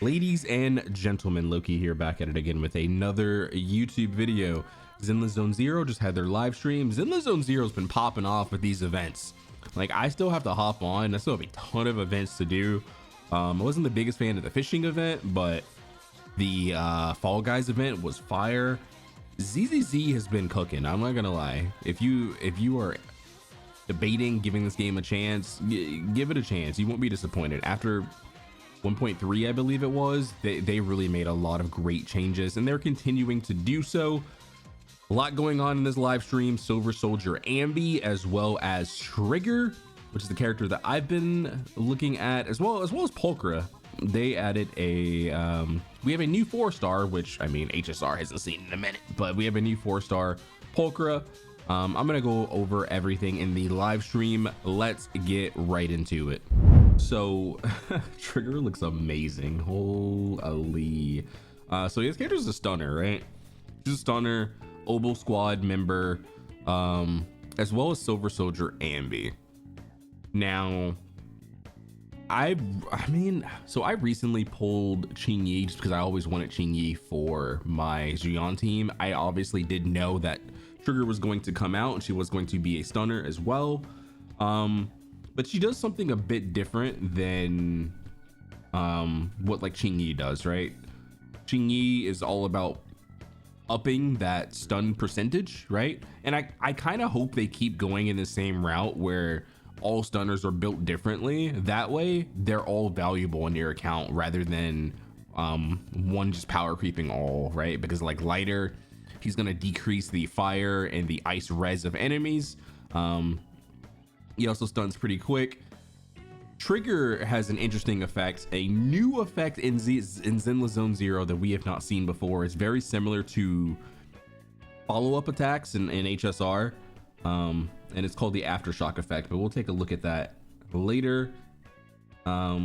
Ladies and gentlemen, Loki here, back at it again with another YouTube video. Zenless Zone Zero just had their live stream. Zenless Zone Zero's been popping off with these events. Like, I still have to hop on. I still have a ton of events to do. I wasn't the biggest fan of the fishing event, but the Fall Guys event was fire. ZZZ has been cooking. I'm not gonna lie. If you are debating giving this game a chance, give it a chance. You won't be disappointed. After 1.3, I believe it was, they really made a lot of great changes, and they're continuing to do so. A lot going on in this live stream. Silver Soldier Anby, as well as Trigger, which is the character that I've been looking at, as well as Pulchra. They added a we have a new 4-star, which, I mean, HSR hasn't seen in a minute, but we have a new 4-star Pulchra. I'm gonna go over everything in the live stream. Let's get right into it. So Trigger looks amazing. Holy. So his character's a stunner, right? He's a stunner, Obel Squad member, as well as Silver Soldier Anby. Now, I recently pulled Qingyi just because I always wanted Qingyi for my Xion team. I obviously did know that Trigger was going to come out and she was going to be a stunner as well. But she does something a bit different than what like Qingyi does, right? Qingyi is all about upping that stun percentage, right? And I kind of hope they keep going in the same route where all stunners are built differently. That way they're all valuable in your account rather than one just power creeping all, right? Because like Lighter, he's gonna decrease the fire and the ice res of enemies. He also stuns pretty quick. Trigger has an interesting effect, a new effect in Zenless Zone Zero that we have not seen before. It's very similar to follow-up attacks in HSR, and it's called the Aftershock effect, but we'll take a look at that later. I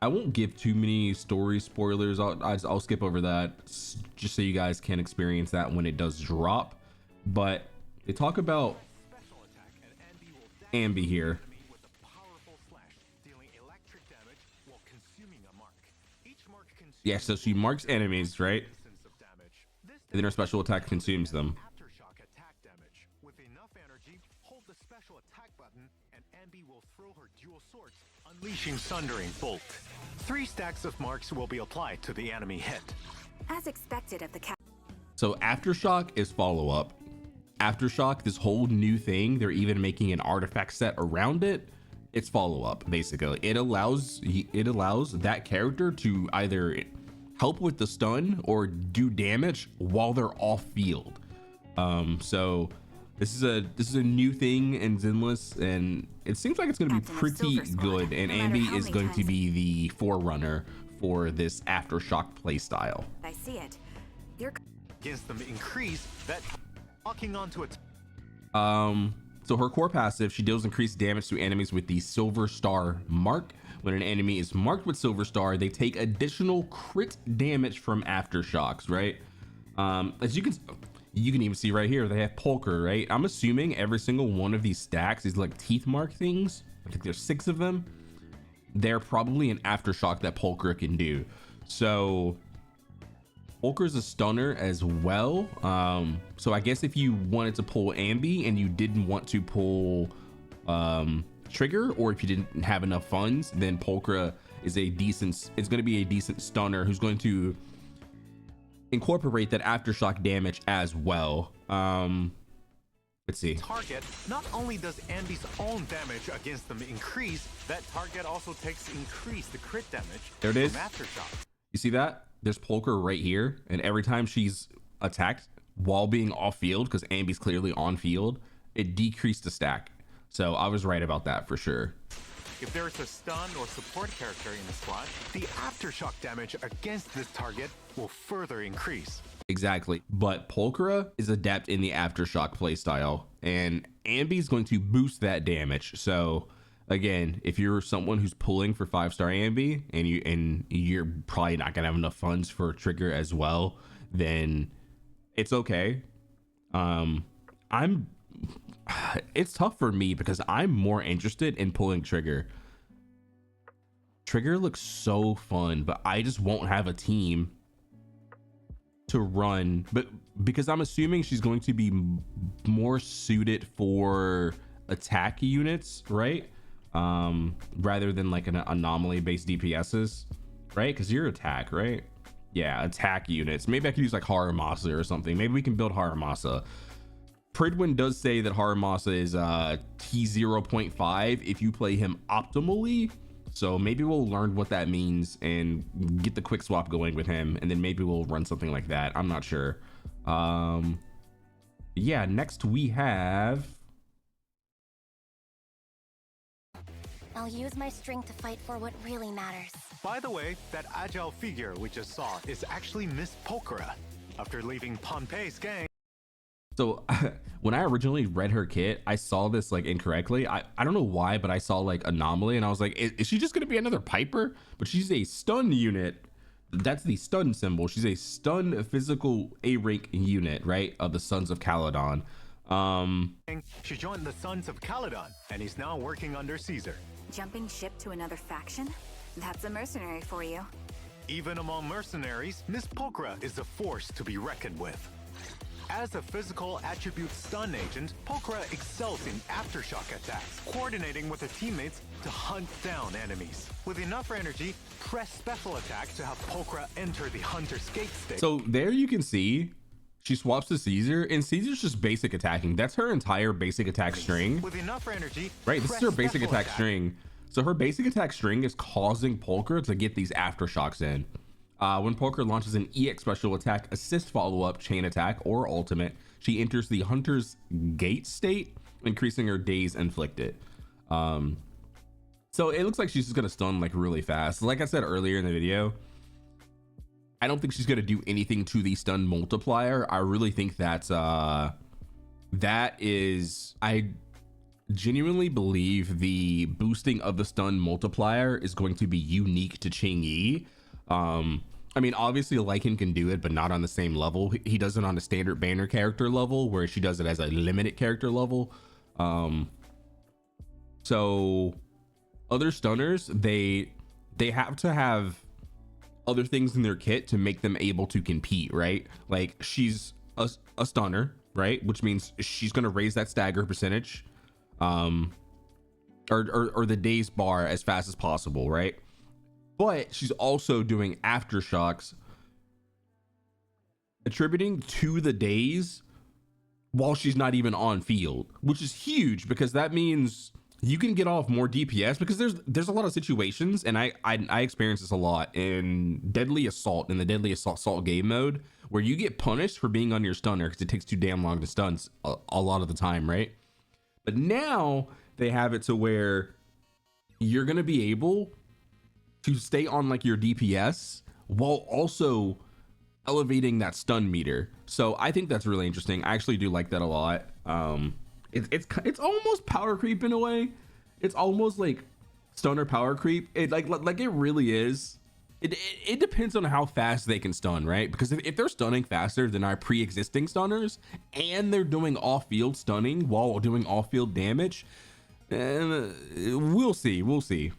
won't give too many story spoilers. I'll skip over that just so you guys can experience that when it does drop. But they talk about Anby here. Yeah, so she marks enemies, right? And then her special attack consumes them. With enough energy, hold the special attack button, and Anby will throw her dual swords, unleashing Sundering Bolt. 3 stacks of marks will be applied to the enemy hit. As expected of the cat. So Aftershock is follow-up. Aftershock, this whole new thing, they're even making an artifact set around it. It's follow-up, basically. It allows that character to either help with the stun or do damage while they're off field. So this is a new thing in Zenless, and it seems like it's going to be pretty good. And Anby is going to be the forerunner for this Aftershock playstyle. I see it. Against them increase that locking onto it. So her core passive, she deals increased damage to enemies with the Silver Star mark. When an enemy is marked with Silver Star, they take additional crit damage from Aftershocks, right? As you can even see right here, they have Pulchra, right? I'm assuming every single one of these stacks is like teeth mark things. I think there's 6 of them. They're probably an Aftershock that Pulchra can do. So Pulchra's a stunner as well. So I guess if you wanted to pull Anby and you didn't want to pull Trigger, or if you didn't have enough funds, then Pulchra is going to be a decent stunner who's going to incorporate that Aftershock damage as well. Let's see. Target, not only does Anby's own damage against them increase, that target also takes increase the crit damage. There it is. From Aftershock. You see that? There's Pulchra right here, and every time she's attacked while being off field, because Anby's clearly on field, it decreased the stack. So I was right about that for sure. If there's a stun or support character in the squad, the Aftershock damage against this target will further increase. Exactly. But Pulchra is adept in the Aftershock playstyle, and Anby's going to boost that damage. So again, if you're someone who's pulling for 5-star Anby and you're probably not gonna have enough funds for Trigger as well, then it's okay. It's tough for me because I'm more interested in pulling Trigger. Trigger looks so fun, but I just won't have a team to run. But because I'm assuming she's going to be more suited for attack units, right? Rather than like an anomaly based DPSs, right? Because you're attack, right? Yeah, attack units. Maybe I could use like Haramasa or something. Maybe we can build Haramasa. Pridwin does say that Haramasa is T0.5 if you play him optimally. So maybe we'll learn what that means and get the quick swap going with him, and then maybe we'll run something like that. I'm not sure. Yeah, next we have... I'll use my strength to fight for what really matters. By the way, that agile figure we just saw is actually Miss Pulchra. After leaving Pompeii's gang... So when I originally read her kit, I saw this like incorrectly. I don't know why, but I saw like anomaly and I was like, is she just gonna be another Piper? But she's a stun unit. That's the stun symbol. She's a stun physical A rank unit, right? Of the Sons of Caledon. She joined the Sons of Caledon and is now working under Caesar. Jumping ship to another faction? That's a mercenary for you. Even among mercenaries, Miss Pulchra is a force to be reckoned with. As a physical attribute stun agent, Pulchra excels in aftershock attacks, coordinating with her teammates to hunt down enemies. With enough energy, press special attack to have Pulchra enter the Hunter's Gate state. So there you can see she swaps to Caesar, and Caesar's just basic attacking. That's her entire basic attack string. With enough energy, right? This is her basic attack string. So her basic attack string is causing Pulchra to get these aftershocks in. When Pulchra launches an EX special attack, assist follow-up, chain attack, or ultimate, she enters the Hunter's Gate state, increasing her days inflicted. So it looks like she's just gonna stun like really fast. Like I said earlier in the video, I don't think she's gonna do anything to the stun multiplier. I really think that's I genuinely believe the boosting of the stun multiplier is going to be unique to Ching-Yi. I mean, obviously Lycan can do it, but not on the same level. He does it on a standard banner character level, where she does it as a limited character level. So other stunners, they have to have other things in their kit to make them able to compete, right? Like she's a stunner, right? Which means she's going to raise that stagger percentage, or the days bar as fast as possible, right? But she's also doing aftershocks, attributing to the days while she's not even on field, which is huge because that means you can get off more DPS, because there's a lot of situations, and I experience this a lot in Deadly Assault, in the Deadly Assault game mode, where you get punished for being on your stunner because it takes too damn long to stun a lot of the time, right? But now they have it to where you're gonna be able to stay on like your DPS while also elevating that stun meter. So I think that's really interesting. I actually do like that a lot. It's almost power creep in a way. It's almost like stunner power creep. It like it really is. It depends on how fast they can stun, right? Because if they're stunning faster than our pre-existing stunners and they're doing off-field stunning while doing off-field damage, we'll see.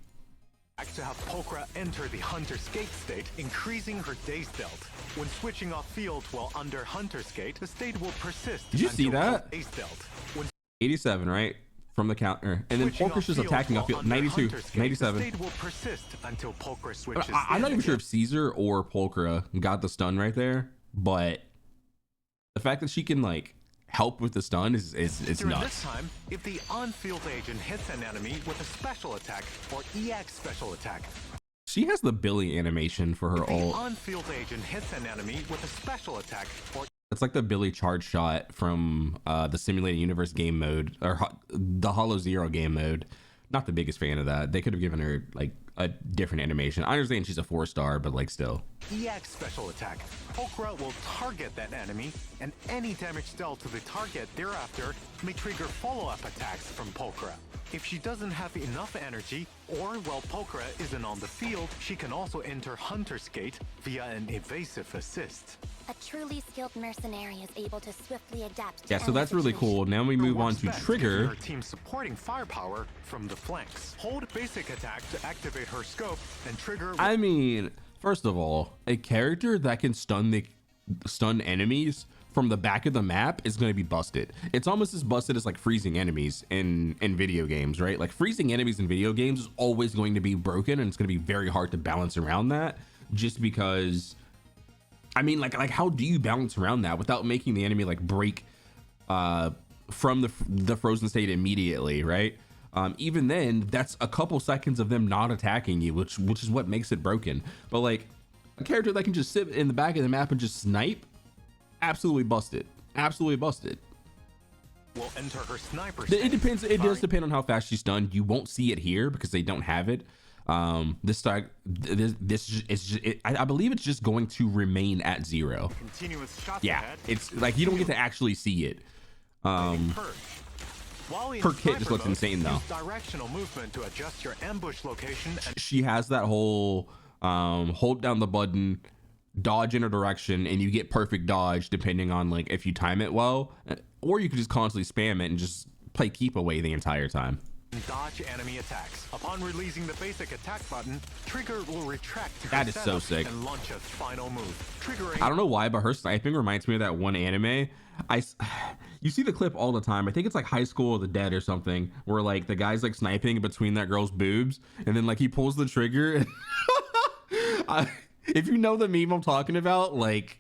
To have Pulchra enter the Hunter's Gate state, increasing her days dealt. When switching off field while under Hunter's Gate, the state will persist. Did you see that? Days dealt. When 87, right? From the counter. And then Pulchra's just attacking off field. 92, 97. The state will persist until Pulchra switches. I'm not even sure if Caesar or Pulchra got the stun right there, but the fact that she can like help with the stun is During nuts. this time, if the on-field agent hits an enemy with a special attack or EX special attack, She has the Billy animation for her if the ult. on-field agent hits an enemy with a special attack or It's like the Billy charge shot from the Simulated Universe game mode, or the Hollow Zero game mode. Not the biggest fan of that. They could have given her like a different animation. I understand she's a 4-star, but like still. EX special attack, Pulchra will target that enemy, and any damage dealt to the target thereafter may trigger follow-up attacks from Pulchra. If she doesn't have enough energy, or while Pulchra isn't on the field, she can also enter Hunter's Gate via an evasive assist. A truly skilled mercenary is able to swiftly adapt to Yeah, so any that's really situation. cool. Now we move on Works to best Trigger. using her team's supporting firepower from the flanks. Hold basic attack to activate her scope, and Trigger will I mean, first of all, a character that can stun enemies from the back of the map is going to be busted. It's almost as busted as like freezing enemies in video games, right? Like freezing enemies in video games is always going to be broken, and it's going to be very hard to balance around that, just because, I mean, like how do you balance around that without making the enemy like break from the frozen state immediately, right? Even then, that's a couple seconds of them not attacking you, which is what makes it broken. But like a character that can just sit in the back of the map and just snipe, absolutely busted. Absolutely busted. will enter her sniper It stance, depends. It does firing- depend on how fast she's stunned. You won't see it here because they don't have it. I believe it's just going to remain at 0. Continuous shots Yeah, ahead. it's like you don't get to actually see it. Purge. While in her kit just sniper looks mode, insane, though. use directional movement to adjust your ambush location and She has that whole hold down the button, dodge in a direction, and you get perfect dodge depending on like if you time it well, or you could just constantly spam it and just play keep away the entire time. dodge enemy attacks. Upon releasing the basic attack button, Trigger will retract to her That is so setup sick. and launch a final move, triggering. I don't know why, but her sniping reminds me of that one anime. You see the clip all the time. I think it's like High School of the Dead or something, where like the guy's like sniping between that girl's boobs, and then like he pulls the trigger. If you know the meme I'm talking about, like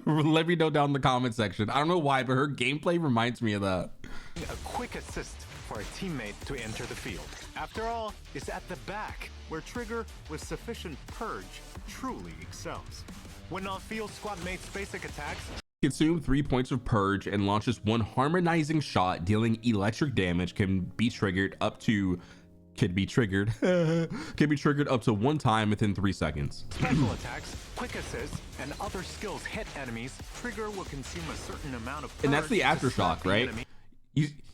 let me know down in the comment section. I don't know why, but her gameplay reminds me of that. A quick assist for a teammate to enter the field. After all, it's at the back where Trigger, with sufficient purge, truly excels. When on field, squad mates' basic attacks Consume 3 points of purge and launches one harmonizing shot dealing electric damage can be triggered up to 1 time within 3 seconds. special attacks, quick assists, and other skills hit enemies, Trigger will consume a certain amount of purge And that's the to aftershock, slap the right? enemy,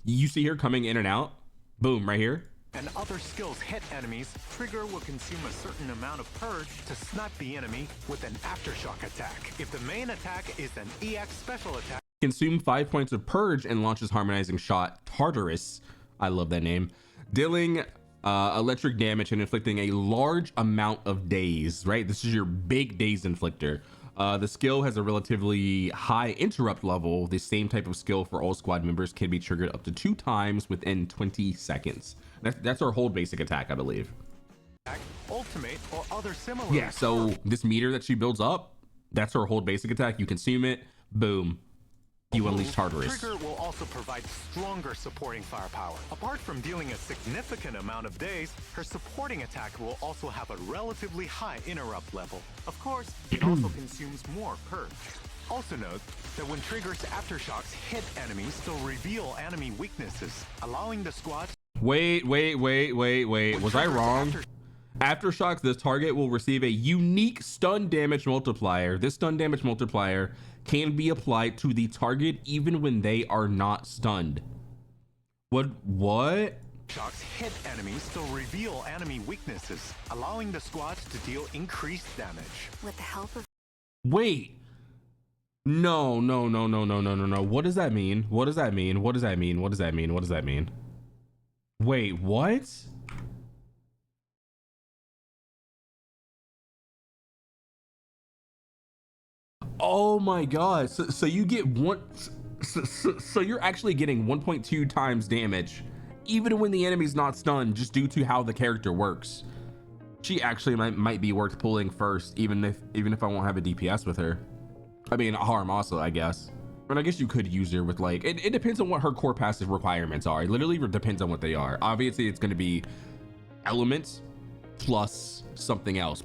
You see her coming in and out. Boom, right here. and other skills hit enemies, Trigger will consume a certain amount of purge to snap the enemy with an aftershock attack. If the main attack is an EX special attack, Consume 5 points of purge and launches harmonizing shot Tartarus. I love that name. Dealing electric damage and inflicting a large amount of daze, right? This is your big daze inflictor. The skill has a relatively high interrupt level. The same type of skill for all squad members can be triggered up to 2 times within 20 seconds. That's our whole basic attack, I believe. ultimate, or other similar. Yeah, so this meter that she builds up, that's her whole basic attack. You consume it, boom, you unleash Tartarus. Trigger will also provide stronger supporting firepower. Apart from dealing a significant amount of daze, her supporting attack will also have a relatively high interrupt level. Of course, it also consumes more purge. Also note that when Trigger's aftershocks hit enemies, they'll reveal enemy weaknesses, allowing the squad. Wait. Was I wrong? Aftershocks, this target will receive a unique stun damage multiplier. This stun damage multiplier can be applied to the target even when they are not stunned. What? Shocks hit enemies, they'll reveal enemy weaknesses, allowing the squad to deal increased damage. With the help of Wait. No. What does that mean? What does that mean? What does that mean? What does that mean? What does that mean? Wait, what? Oh my god. So you get one, so you're actually getting 1.2 times damage even when the enemy's not stunned, just due to how the character works. She actually might be worth pulling first, even if I won't have a DPS with her. I mean, harm also, I guess. But I guess you could use her with like, it depends on what her core passive requirements are. It literally depends on what they are. Obviously it's going to be elements plus something else.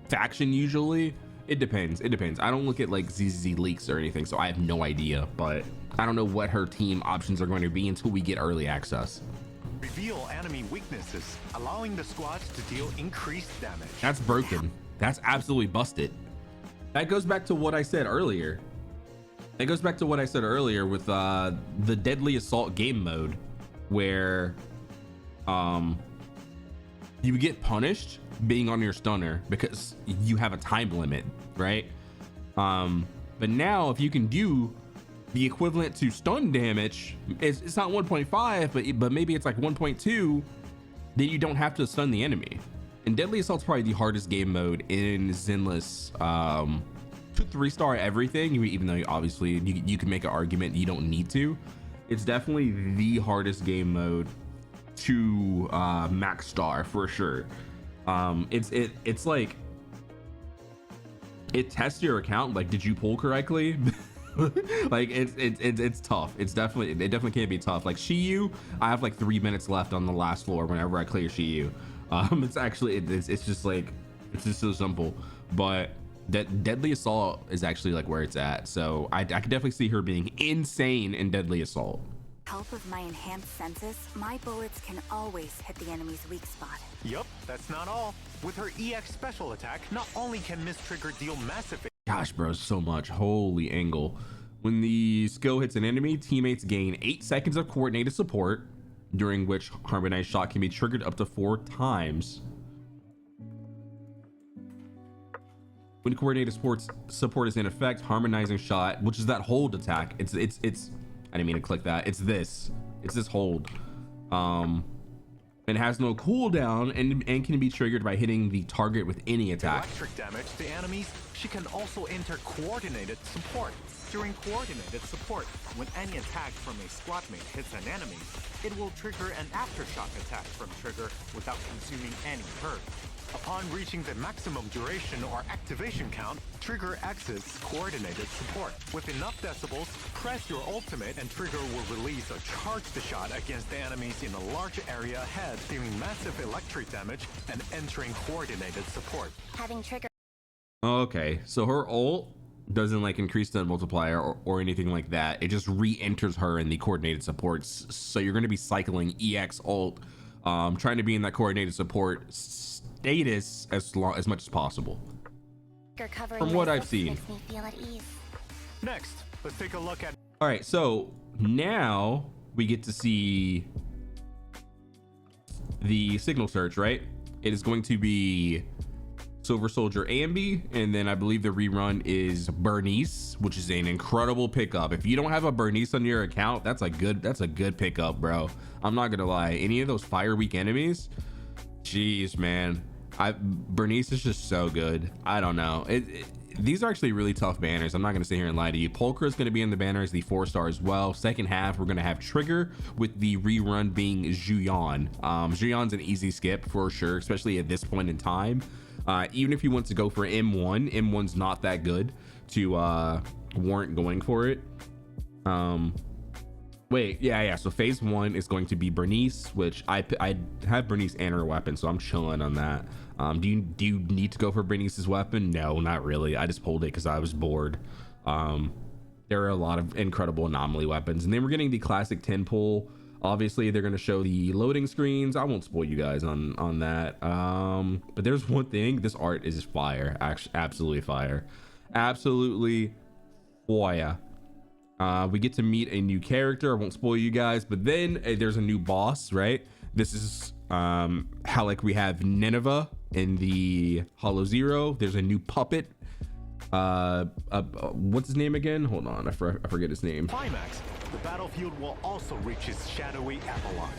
Faction usually. It depends. I don't look at like ZZ leaks or anything, so I have no idea, but I don't know what her team options are going to be until we get early access. Reveal enemy weaknesses, allowing the squad to deal increased damage. That's broken. That's absolutely busted. That goes back to what I said earlier. With the Deadly Assault game mode, where you get punished being on your stunner because you have a time limit, right? But now if you can do the equivalent to stun damage, it's not 1.5, but maybe it's like 1.2, then you don't have to stun the enemy. And Deadly Assault's probably the hardest game mode in Zenless. To 3-star everything, even though obviously you can make an argument you don't need to. It's definitely the hardest game mode to max star for sure. It's like it tests your account, like, did you pull correctly? Like it's tough. It definitely can be tough. Like Shiyu, I have like 3 minutes left on the last floor whenever I clear Shiyu. It's actually it's just like, it's just so simple. But that Deadly Assault is actually like where it's at, so I could definitely see her being insane in Deadly Assault. Help of my enhanced senses, my bullets can always hit the enemy's weak spot. Yup, that's not all. With her EX special attack, not only can Miss Trigger deal massive... Gosh, bro, so much. Holy angle. When the skill hits an enemy, teammates gain 8 seconds of coordinated support, during which harmonized shot can be triggered up to 4 times. When coordinated support is in effect, harmonizing shot, which is that hold attack, it's I didn't mean to click that. It's this hold. It has no cooldown and can be triggered by hitting the target with any attack. Electric damage to enemies. She can also enter coordinated support. During coordinated support, when any attack from a squad mate hits an enemy, it will trigger an aftershock attack from Trigger without consuming any hurt. Upon reaching the maximum duration or activation count, Trigger exits coordinated support. With enough decibels, press your ultimate and Trigger will release a charged shot against the enemies in a large area ahead, dealing massive electric damage and entering coordinated support. Having Trigger. Okay, so her ult doesn't like increase the multiplier or anything like that. It just re-enters her in the coordinated supports. So you're going to be cycling EX ult, trying to be in that coordinated support status as much as possible. From what I've seen. Makes me feel at ease. Next, let's take a look at... All right, so now we get to see the signal search, right? It is going to be Silver Soldier Anby, and then I believe the rerun is Bernice, which is an incredible pickup. If you don't have a Bernice on your account, that's a good pickup, bro. I'm not gonna lie. Any of those fire weak enemies, jeez, man. Bernice is just so good. I don't know. These are actually really tough banners. I'm not gonna sit here and lie to you. Pulchra is gonna be in the banner as the 4-star as well. Second half, we're gonna have Trigger, with the rerun being Juyon. Juyon's an easy skip for sure, especially at this point in time. Even if you want to go for M1's not that good to warrant going for it. Wait, yeah, so phase 1 is going to be Bernice, which I have Bernice and her weapon, so I'm chilling on that. Do you need to go for Bernice's weapon? No, not really. I just pulled it because I was bored. There are a lot of incredible anomaly weapons, and then we're getting the classic 10 pull. Obviously they're going to show the loading screens. I won't spoil you guys on that. But there's one thing, this art is fire. Actually, absolutely fire. Absolutely fire. We get to meet a new character. I won't spoil you guys, but then there's a new boss, right? This is how like we have Nineveh in the Hollow Zero. There's a new puppet. What's his name again? Hold on, I forget his name. Climax. The battlefield will also reach its shadowy epilogue.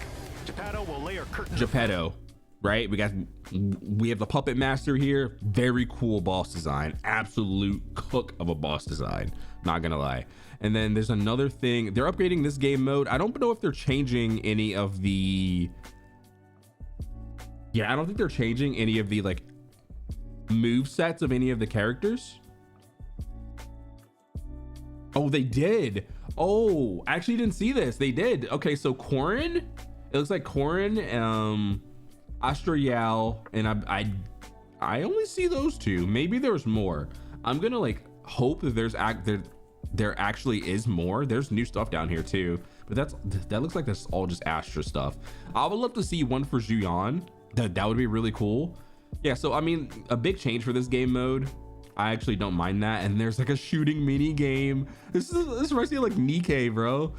Geppetto will lay a curtain. Geppetto, right? We have the puppet master here. Very cool boss design. Absolute cook of a boss design. Not gonna lie. And then there's another thing. They're upgrading this game mode. I don't know if they're changing any of the. Yeah, I don't think they're changing any of the like move sets of any of the characters. Oh, they did. Oh, I actually didn't see this. They did. Okay, so Corrin, it looks like Corrin, Astriel, and I only see those two. Maybe there's more. I'm gonna like hope that there actually is more. There's new stuff down here too, but that looks like that's all just Astra stuff. I would love to see one for Juyon. That would be really cool. Yeah, so I mean, a big change for this game mode. I actually don't mind that. And there's like a shooting mini game. This reminds me of like Nikkei, bro.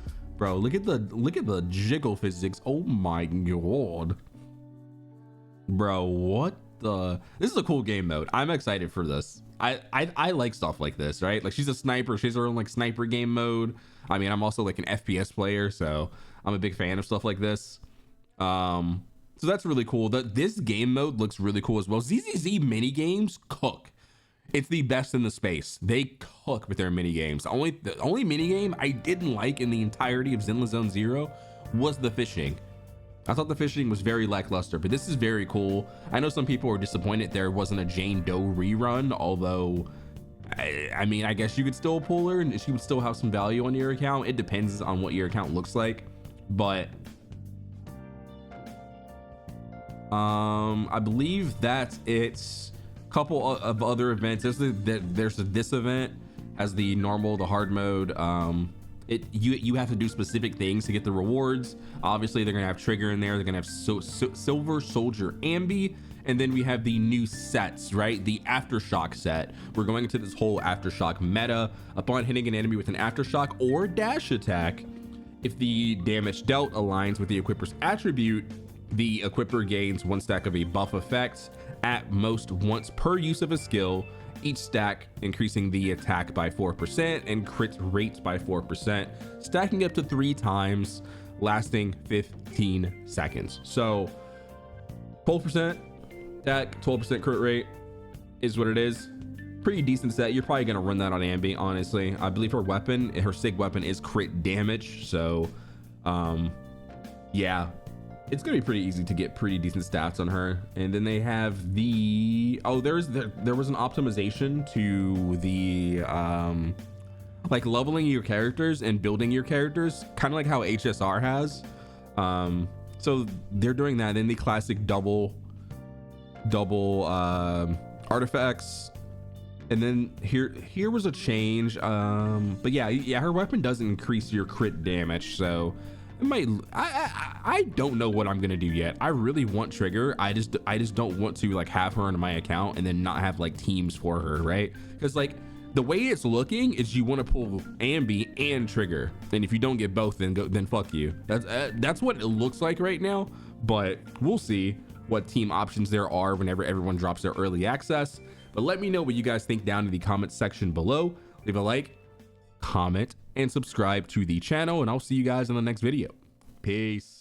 Look at the jiggle physics. Oh my god. Bro, what the? This is a cool game mode. I'm excited for this. I like stuff like this, right? Like she's a sniper. She has her own like sniper game mode. I mean, I'm also like an FPS player, so I'm a big fan of stuff like this. So that's really cool. This game mode looks really cool as well. ZZZ mini games cook. It's the best in the space. They cook with their mini games. The only mini game I didn't like in the entirety of Zenless Zone Zero was the fishing. I thought the fishing was very lackluster, but this is very cool. I know some people were disappointed there wasn't a Jane Doe rerun, although I mean, I guess you could still pull her and she would still have some value on your account. It depends on what your account looks like, but I believe that's it. Couple of other events. There's this event as the normal, the hard mode. You have to do specific things to get the rewards. Obviously they're gonna have Trigger in there. They're gonna have Silver Soldier Anby, and then we have the new sets, right? The Aftershock set. We're going into this whole Aftershock meta. Upon hitting an enemy with an Aftershock or dash attack, if the damage dealt aligns with the equipper's attribute, the equipper gains 1 stack of a buff effect at most once per use of a skill, each stack increasing the attack by 4% and crit rate by 4%, stacking up to 3 times, lasting 15 seconds. So 12% attack, 12% crit rate is what it is. Pretty decent set. You're probably gonna run that on Anby, honestly. I believe her SIG weapon is crit damage, so yeah, it's gonna be pretty easy to get pretty decent stats on her. And then they have the there was an optimization to the like leveling your characters and building your characters, kind of like how HSR has. So they're doing that. Then the classic double artifacts, and then here was a change, but yeah, her weapon doesn't increase your crit damage, so it might. I don't know what I'm gonna do yet. I really want Trigger. I just don't want to like have her on my account and then not have like teams for her, right? Because like the way it's looking is you want to pull Anby and Trigger, and if you don't get both, then fuck you. That's what it looks like right now, but we'll see what team options there are whenever everyone drops their early access. But let me know what you guys think down in the comment section below. Leave a like, comment, and subscribe to the channel, and I'll see you guys in the next video. Peace.